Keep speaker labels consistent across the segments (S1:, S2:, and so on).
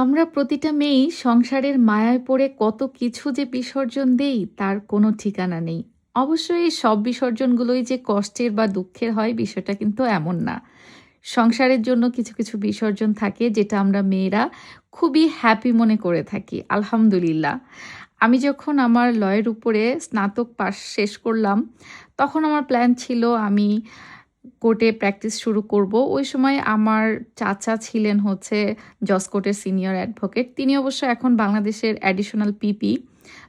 S1: আমরা প্রতিটা মেয়েই সংসারের মায়ায় পড়ে কত কিছু যে বিসর্জন দেই তার কোনো ঠিকানা নেই। অবশ্যই এই সব বিসর্জনগুলোই যে কষ্টের বা দুঃখের হয় বিষয়টা কিন্তু এমন না। সংসারের জন্য কিছু কিছু বিসর্জন থাকে যেটা আমরা মেয়েরা খুবই হ্যাপি মনে করে থাকি, আলহামদুলিল্লাহ। আমি যখন আমার লয়ের উপরে স্নাতক পাশ শেষ করলাম, তখন আমার প্ল্যান ছিল আমি কোর্টে প্র্যাকটিস শুরু করব। ওই সময় আমার চাচা ছিলেন হচ্ছে জজ কোর্টের সিনিয়র অ্যাডভোকেট। তিনি অবশ্য এখন বাংলাদেশের অ্যাডিশনাল পিপি।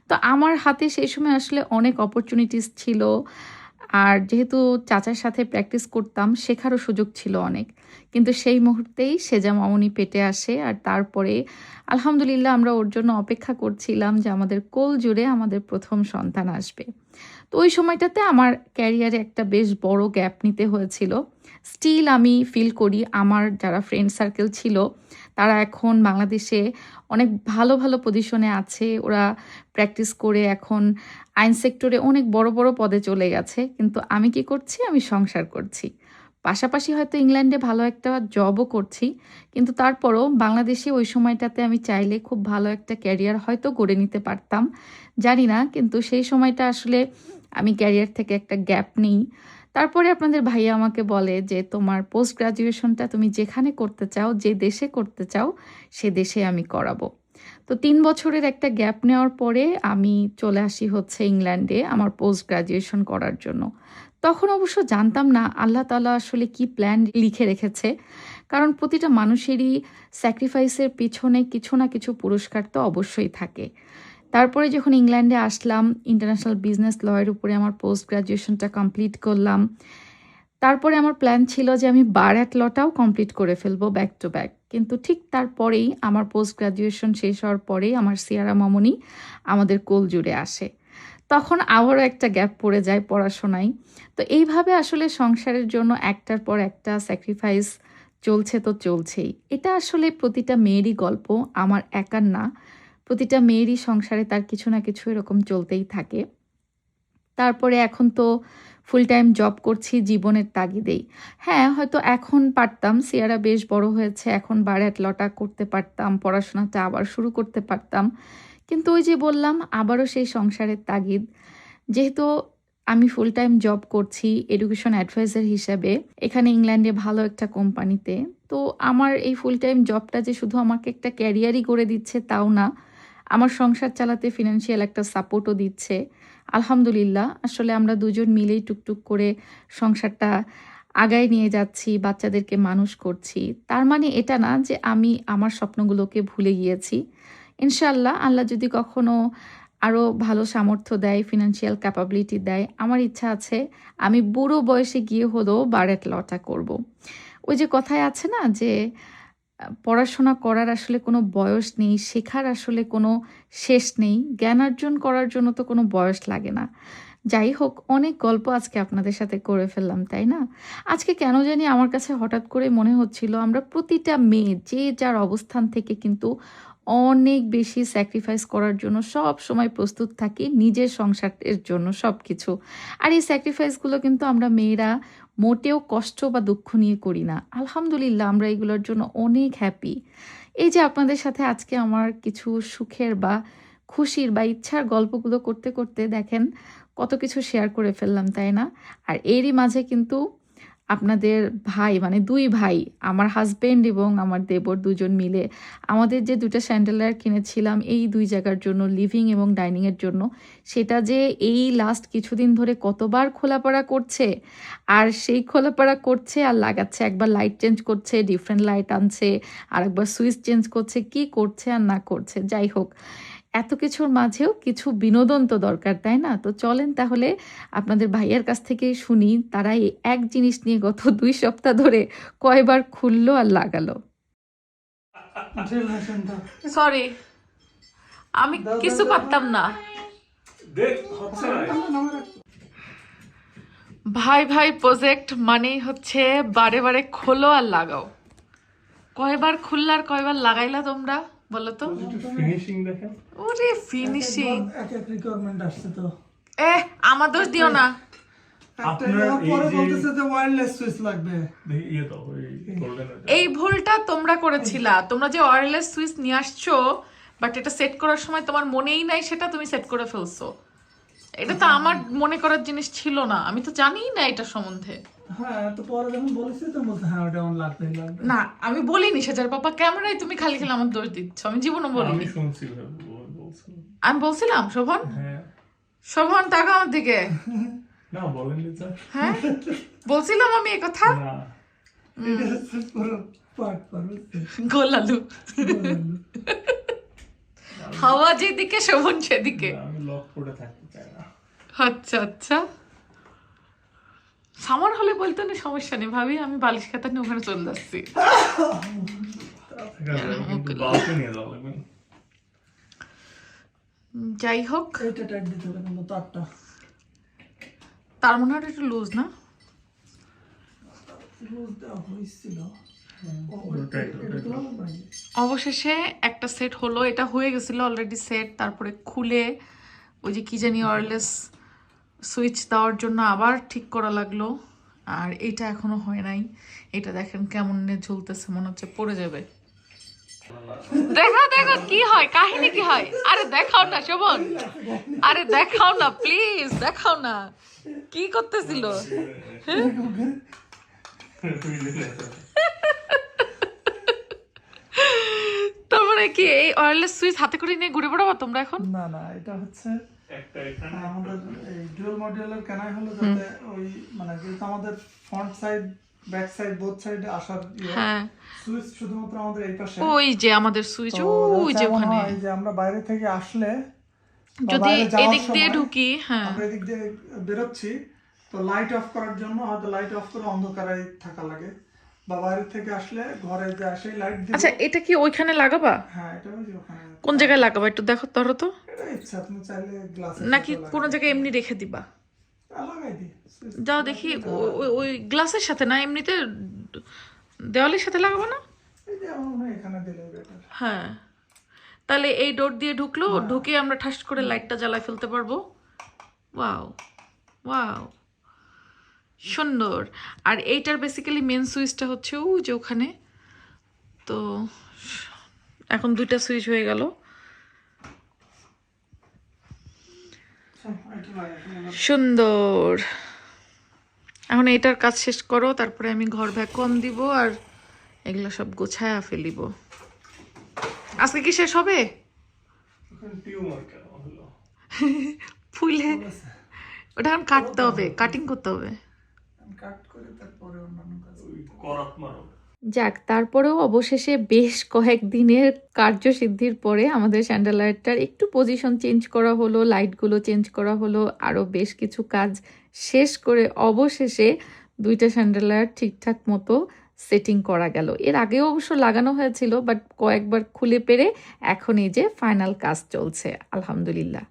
S1: তো আমার হাতে সেই সময় আসলে অনেক অপরচুনিটিস ছিল। আর যেহেতু চাচার সাথে প্র্যাকটিস করতাম, শেখারও সুযোগ ছিল অনেক। কিন্তু সেই মুহূর্তেই সেজা মামুনি পেটে আসে আর তারপরে আলহামদুলিল্লাহ আমরা ওর জন্য অপেক্ষা করছিলাম যে আমাদের কোল জুড়ে আমাদের প্রথম সন্তান আসবে। তো ওই সময়টাতে আমার ক্যারিয়ারে একটা বেশ বড় গ্যাপ নিতে হয়েছিল। স্টিল আমি ফিল করি আমার যারা ফ্রেন্ড সার্কেল ছিল তারা এখন বাংলাদেশে অনেক ভালো ভালো পজিশনে আছে। ওরা প্র্যাকটিস করে এখন আইন সেক্টরে অনেক বড় বড় পদে চলে গেছে। কিন্তু আমি কি করছি? আমি সংসার করছি। পাশাপাশি হয়তো ইংল্যান্ডে ভালো একটা জবও করছি। কিন্তু তারপরও বাংলাদেশে ওই সময়টাতে আমি চাইলে খুব ভালো একটা ক্যারিয়ার হয়তো গড়ে নিতে পারতাম। জানি না, কিন্তু সেই সময়টা আসলে আমি ক্যারিয়ার থেকে একটা গ্যাপ নিই। তারপরে আপনাদের ভাইয়া আমাকে বলে যে, "তোমার পোস্ট গ্র্যাজুয়েশনটা তুমি যেখানে করতে চাও, যে দেশে করতে চাও, সে দেশে আমি করাবো।" তো ৩ বছরের একটা গ্যাপ নেওয়ার পরে আমি চলে আসি হচ্ছে ইংল্যান্ডে আমার পোস্ট গ্র্যাজুয়েশন করার জন্য। তখন অবশ্য জানতাম না আল্লাহ তাআলা আসলে কি প্ল্যান লিখে রেখেছে। কারণ প্রতিটা মানুষেরই স্যাক্রিফাইসের পিছনে কিছু না কিছু পুরস্কার তো অবশ্যই থাকে। তারপরে যখন ইংল্যান্ডে আসলাম, ইন্টারন্যাশনাল বিজনেস লয়ের উপরে আমার পোস্ট গ্র্যাজুয়েশনটা কমপ্লিট করলাম। তারপরে আমার প্ল্যান ছিল যে আমি বার অ্যাট লটাও কমপ্লিট করে ফেলবো ব্যাক টু ব্যাক। কিন্তু ঠিক তারপরেই আমার পোস্ট গ্র্যাজুয়েশন শেষ হওয়ার পরেই আমার সিয়ারা মামুনি আমাদের কোল জুড়ে আসে। তখন আবারও একটা গ্যাপ পড়ে যায় পড়াশোনায়। তো এইভাবে আসলে সংসারের জন্য একটার পর একটা স্যাক্রিফাইস চলছে তো চলছেই। এটা আসলে প্রতিটা মেয়েরই গল্প, আমার একার না। প্রতিটা মেয়েরই সংসারে তার কিছু না কিছু এরকম চলতেই থাকে। তারপরে এখন তো ফুল টাইম জব করছি জীবনের তাগিদেই। হ্যাঁ, হয়তো এখন পারতাম, সিয়ারা বেশ বড় হয়েছে, এখন বার অ্যাট লটা করতে পারতাম, পড়াশোনাটা আবার শুরু করতে পারতাম। কিন্তু ওই যে বললাম, আবারও সেই সংসারের তাগিদ। যেহেতু আমি ফুল টাইম জব করছি এডুকেশন অ্যাডভাইজার হিসেবে এখানে ইংল্যান্ডে ভালো একটা কোম্পানিতে। তো আমার এই ফুল টাইম জবটা যে শুধু আমাকে একটা ক্যারিয়ারই করে দিচ্ছে তাও না, আমার সংসার চালাতে ফিনান্সিয়াল একটা সাপোর্টও দিচ্ছে। আলহামদুলিল্লাহ, আসলে আমরা দুজন মিলেই টুকটুক করে সংসারটা আগায় নিয়ে যাচ্ছি, বাচ্চাদেরকে মানুষ করছি। তার মানে এটা না যে আমি আমার স্বপ্নগুলোকে ভুলে গিয়েছি। ইনশাআল্লাহ আল্লাহ যদি কখনো আরও ভালো সামর্থ্য দেয়, ফিনান্সিয়াল ক্যাপাবিলিটি দেয়, আমার ইচ্ছা আছে আমি বুড়ো বয়সে গিয়ে হলেও বার অ্যাট লটা করব। ওই যে কথায় আছে না যে পড়াশোনা করার আসলে কোনো বয়স নেই, শেখার আসলে কোনো শেষ নেই, জ্ঞান অর্জন করার জন্য তো কোনো বয়স লাগে না। যাই হোক, অনেক গল্প আজকে আপনাদের সাথে করে ফেললাম, তাই না? আজকে কেন জানি আমার কাছে হঠাৎ করে মনে হচ্ছিল আমরা প্রতিটা মেয়ে যে যার অবস্থান থেকে কিন্তু অনেক বেশি স্যাক্রিফাইস করার জন্য সব সময় প্রস্তুত থাকি নিজের সংসারের জন্য সবকিছু। আর এই স্যাক্রিফাইসগুলো কিন্তু আমরা মেয়েরা মোটেও কষ্ট বা দুঃখ নিয়ে করি না। আলহামদুলিল্লাহ আমরা এগুলোর জন্য অনেক হ্যাপি। এই যে আপনাদের সাথে আজকে আমার কিছু সুখের বা খুশির বা ইচ্ছার গল্পগুলো করতে করতে দেখেন কত কিছু শেয়ার করে ফেললাম, তাই না? আর এরই মাঝে কিন্তু আপনাদের ভাই মানে ২ ভাই, আমার হাসব্যান্ড এবং আমার দেবর দুজন মিলে আমাদের যে ২টা স্যান্ডেলিয়ার কিনেছিলাম এই ২ জায়গার জন্য, লিভিং এবং ডাইনিংয়ের জন্য, সেটা যে এই লাস্ট কিছুদিন ধরে কতবার খোলাপাড়া করছে। আর সেই খোলাপাড়া করছে আর লাগাচ্ছে। একবার লাইট চেঞ্জ করছে, ডিফারেন্ট লাইট আনছে, আরেকবার সুইচ চেঞ্জ করছে, কি করছে আর না করছে। যাই হোক, এত কিছুর মাঝেও কিছু বিনোদন তো দরকার, তাই না? তো চলেন তাহলে আপনাদের ভাইয়ার কাছ থেকেই শুনি তারা এই এক জিনিস নিয়ে গত ২ সপ্তাহ ধরে কয়বার খুললো আর লাগালো। সরি, আমি কিছু পারতাম না। ভাই ভাই প্রজেক্ট মানেই হচ্ছে বারে বারে খোলো আর লাগাও। কয়বার খুললা আর কয়বার লাগাইলা তোমরা বলো তো?
S2: ফিনিশিং দেখেন।
S1: ওরে ফিনিশিং!
S3: এক এক রিকোয়ারমেন্ট আসছে তো।
S1: আমার দোষ দিও না।
S2: আপনার পরে বলতেছে যে ওয়্যারলেস সুইচ লাগবে।
S3: ইয়ে তো গোল্ডেন
S1: এই ভুলটা তোমরা করেছিলা, তোমরা যে ওয়্যারলেস সুইচ নিয়ে আসছো বাট এটা সেট করার সময় তোমার মনেই নাই, সেটা তুমি সেট করে ফেলছো। এটা তো আমার মনে করার জিনিস ছিল না, আমি তো জানিই না এটা সম্বন্ধে।
S2: হ্যাঁ, তো পরে যখন বলেছি তো বলতে হ্যাঁ ওটা আমার লাগবে।
S1: না আমি বলিনি সেজার পাপা, ক্যামেরায় তুমি খালি খালি আমার দোষ দিচ্ছ, আমি জীবনও
S3: আমি
S1: বলিনি।
S3: শুনছি বলছেন।
S1: আমি বলছিলাম শোভন,
S3: হ্যাঁ
S1: শোভন টাকা আমার দিকে,
S3: না বলেননি স্যার।
S1: হ্যাঁ বলছিলাম আমি এই কথা।
S3: না
S2: এটা হচ্ছে পুরো পার্ট
S1: গোলালু, হাওয়া যেদিকে শোভন সেদিকে।
S3: আমি লক করে থাকতে চাই না।
S1: আচ্ছা আচ্ছা, সামার হলে বলতে না সমস্যা নেই ভাবি, আমি বালিশ খাতা নিয়ে ওখানে চলে যাচ্ছি।
S3: কিন্তু বাসে নিয়ে যাওয়া লাগবে।
S1: যাই হোক,
S2: এটা টাইট দিতে হবে কিন্তু তারটা
S1: তার মনে হয় একটু লুজ না?
S2: লুজ দেওয়া হয়েছিল।
S1: অবশেষে একটা সেট হলো, এটা হয়ে গেছিল অলরেডি সেট, তারপরে খুলে ওই যে কি জানি ওয়্যারলেস সুইচ দেওয়ার জন্য আবার ঠিক করা লাগলো। আর এটা এখনো হয় নাই, এটা দেখেন কেমন ঝুলতেছে, মনে হচ্ছে পড়ে যাবে। দেখো দেখো কি হয়, কাহিনী কি হয়। আরে দেখাও না শোভন, আরে দেখাও না প্লিজ, দেখাও না কি করতেছিল। তারপরে কি এই ওয়্যারলেস সুইচ হাতে করে নিয়ে ঘুরে বেড়াবো তোমরা এখন?
S2: না না, এটা হচ্ছে
S3: একটা এখানে
S2: আমাদের এই ডুয়াল মডিউলার কেনাই হলো যাতে ওই মানে যেহেতু আমাদের front side back side both সাইডে আসার
S1: হ্যাঁ,
S2: সুইচ শুধুমাত্র আমাদের এই পাশে।
S1: ওই যে আমাদের সুইচ
S2: তো
S1: ওই যে
S2: যেমন
S1: ওখানে,
S2: হয় যে আমরা বাইরে থেকে আসলে বা
S1: যদি
S2: বাইরে যাওয়ার
S1: এদিক দিয়ে
S2: সময়
S1: ঢুকি, হ্যাঁ
S2: আমরা এদিক দিয়ে বেরোচ্ছি, তো লাইট অফ করার জন্য হয়তো লাইট অফ করে অন্ধকারে থাকা লাগে, বা বাইরে থেকে আসলে ঘরে যে আসে লাইট দিব।
S1: আচ্ছা এটা কি ওইখানে লাগাবা?
S2: হ্যাঁ, এটা ওই যে ওখানে
S1: কোন জায়গায় লাগাবা একটু দেখো ধরো তো,
S2: এটা ইচ্ছা, তুমি চাইলে গ্লাসে
S1: নাকি কোনো জায়গায় এমনি রেখে দিবা?
S2: লাগাই দিই।
S1: যাও দেখি, ওই গ্লাসের সাথে না, এমনিতে দেওয়ালের সাথে লাগাবো না?
S2: এই যে আমার মনে হয় এখানে দিলে বেটার।
S1: হ্যাঁ, তাহলে এই ডোর দিয়ে ঢুকলো, ঢুকে আমরা ঠাস করে লাইটটা জ্বালায় ফেলতে পারবো। ওয়াও ওয়াও, সুন্দর। আর এইটার বেসিক্যালি মেন সুইচটা হচ্ছে ও যে ওখানে, তো এখন দুইটা সুইচ হয়ে গেল। সুন্দর, এখন এইটার কাজ শেষ করো, তারপরে আমি ঘর ভ্যাকুয়াম দিব আর এগুলো সব গোছায়া ফেলিব। আজকে কি শেষ হবে?
S3: টিউমার কেন হলো?
S1: ফুলে ওটা এখন কাটতে হবে, কাটিং করতে হবে।
S2: কাট করে তারপরে অন্যান্য কাজ।
S3: ওই করাত মারো।
S1: যাক, তারপরেও অবশেষে বেশ কয়েকদিনের কার্যসিদ্ধির পরে আমাদের স্যান্ডেলাইটটার একটু পজিশন চেঞ্জ করা হলো, লাইটগুলো চেঞ্জ করা হলো, আরও বেশ কিছু কাজ শেষ করে অবশেষে দুইটা স্যান্ডেলাইট ঠিকঠাক মতো সেটিং করা গেল। এর আগেও অবশ্য লাগানো হয়েছিল, বাট কয়েকবার খুলে পেরে এখন এই যে ফাইনাল কাজ চলছে আলহামদুলিল্লাহ।